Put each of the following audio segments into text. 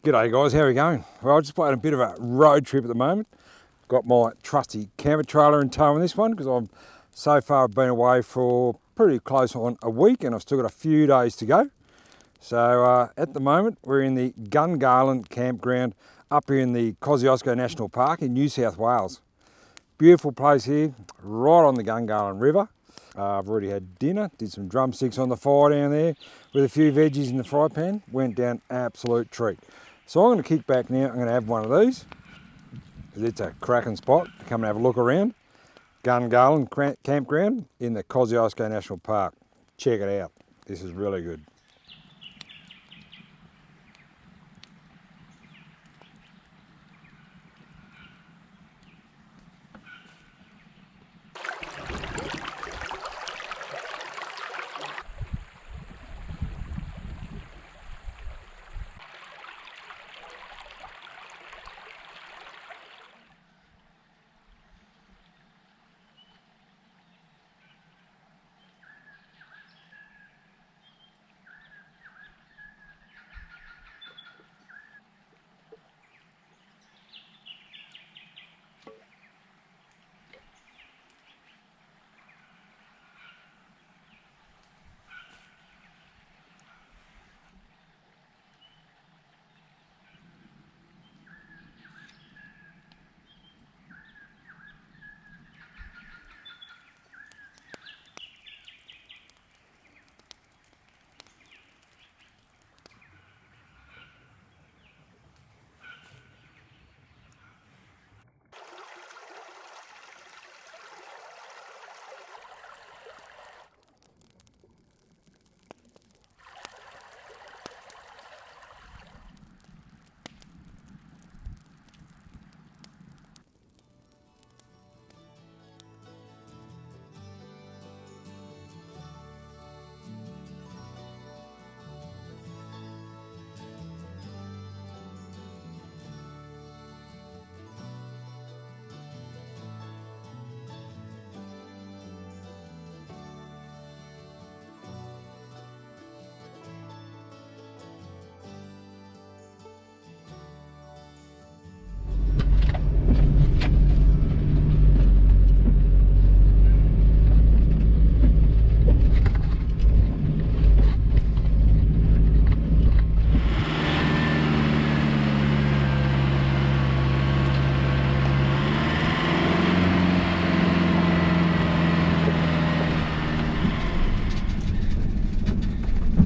G'day guys, how are we going? Well, I'm just playing a bit of a road trip at the moment. Got my trusty camper trailer in tow on this one because I've so far been away for pretty close on a week and I've still got a few days to go. So at the moment we're in the Gungarlin campground up here in the Kosciuszko National Park in New South Wales. Beautiful place here, right on the Gungarlin River. I've already had dinner, did some drumsticks on the fire down there with a few veggies in the fry pan. Went down absolute treat. So I'm going to kick back now, I'm going to have one of these. It's a cracking spot to come and have a look around. Gungarlin campground in the Kosciuszko National Park. Check it out, this is really good.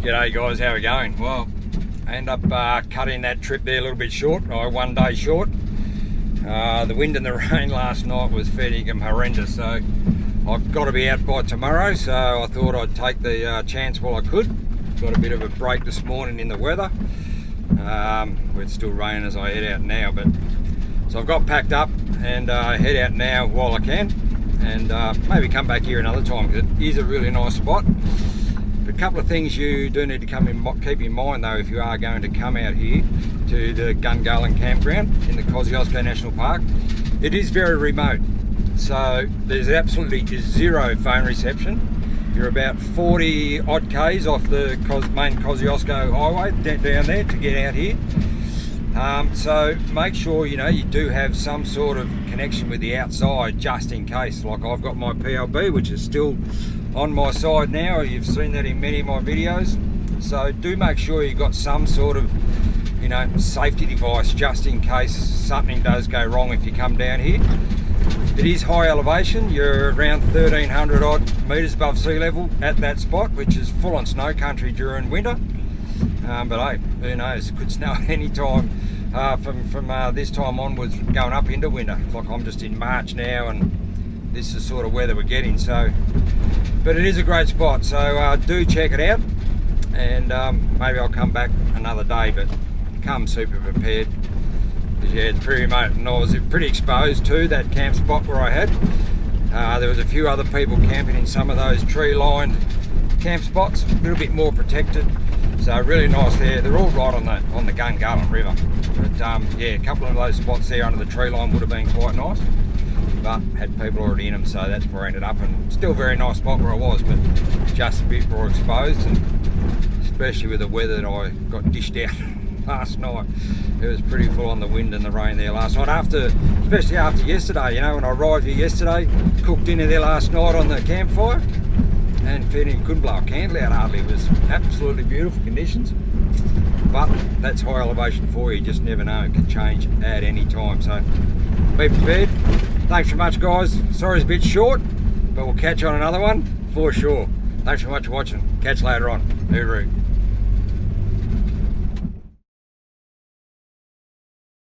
G'day guys, how are we going? Well, I end up cutting that trip there a little bit short, or 1 day short. The wind and the rain last night was fairly horrendous, so I've got to be out by tomorrow, so I thought I'd take the chance while I could. Got a bit of a break this morning in the weather. It's still raining as I head out now, but so I've got packed up and head out now while I can, and maybe come back here another time because it is a really nice spot. A couple of things you do need to keep in mind though if you are going to come out here to the Gungarlin campground in the Kosciuszko National Park. It is very remote, so there's absolutely zero phone reception. You're about 40 odd k's off the main Kosciuszko highway down there to get out here. So make sure you do have some sort of connection with the outside just in case. Like I've got my PLB which is still on my side now. You've seen that in many of my videos, so do make sure you've got some sort of safety device just in case something does go wrong if you come down here. It is high elevation, you're around 1300 odd meters above sea level at that spot, which is full on snow country during winter. But hey, who knows, it could snow at any time from this time onwards going up into winter. Like I'm just in March now and this is the sort of weather we're getting, so but it is a great spot, so do check it out, and maybe I'll come back another day, but come super prepared because yeah, it's pretty remote and I was pretty exposed to that camp spot where I had. There was a few other people camping in some of those tree lined camp spots, a little bit more protected, so really nice there. They're all right on the Gungarlin River, but yeah, a couple of those spots there under the tree line would have been quite nice. but had people already in them, so that's where I ended up. And still a very nice spot where I was, but just a bit more exposed, and especially with the weather that I got dished out. last night. It was pretty full on the wind and the rain there last night, especially after yesterday. You know, when I arrived here yesterday, cooked dinner there last night on the campfire, and couldn't blow a candle out hardly. It was absolutely beautiful conditions. But that's high elevation for you, just never know, it can change at any time, so be prepared. Thanks very much, guys. Sorry it's a bit short, but we'll catch you on another one for sure. Thanks very much for watching. Catch you later on. Hooroo.